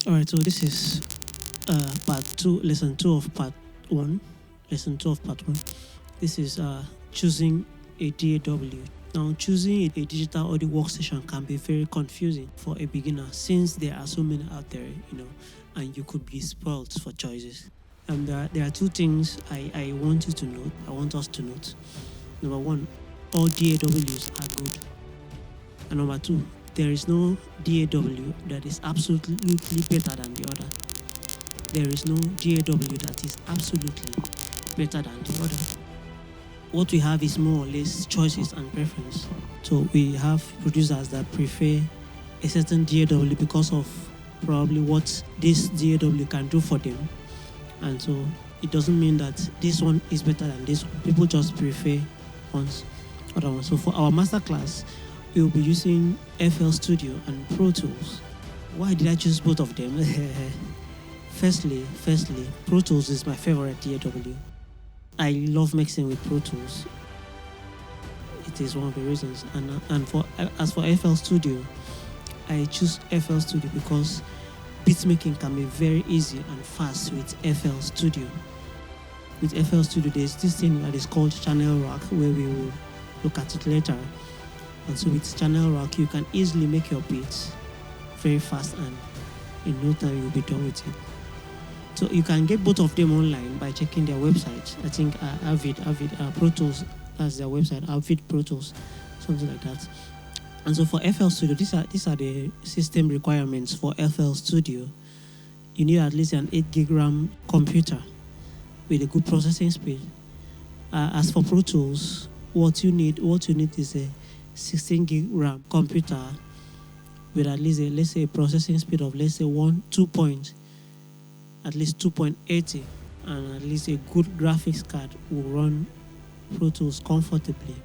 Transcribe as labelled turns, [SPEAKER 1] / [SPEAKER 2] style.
[SPEAKER 1] All right, so this is part 2, lesson 2 of part 1. Lesson 2 of part 1. This is choosing a DAW. Now, choosing a digital audio workstation can be very confusing for a beginner since there are so many out there, and you could be spoiled for choices. There are two things I want you to note. I want us to note. Number one, all DAWs are good. And number two, there is no DAW that is absolutely better than the other. There is no DAW that is absolutely better than the other. What we have is more or less choices and preference. So we have producers that prefer a certain DAW because of probably what this DAW can do for them. And so it doesn't mean that this one is better than this one. People just prefer other ones. So for our masterclass, we will be using FL Studio and Pro Tools. Why did I choose both of them? Firstly, Pro Tools is my favorite DAW. I love mixing with Pro Tools. It is one of the reasons. And as for FL Studio, I choose FL Studio because beat making can be very easy and fast with FL Studio. With FL Studio, there's this thing that is called channel rack, where we will look at it later. And so with channel rack, you can easily make your beats very fast, and in no time you'll be done with it. So you can get both of them online by checking their website. I think Avid Pro Tools, that's their website, Avid Pro Tools, something like that. And so for FL Studio, these are the system requirements for FL Studio. You need at least an 8 gig RAM computer with a good processing speed. As for Pro Tools, what you need is a 16 gig RAM computer with at least let's say a processing speed of let's say 2.80, and at least a good graphics card will run Pro Tools comfortably.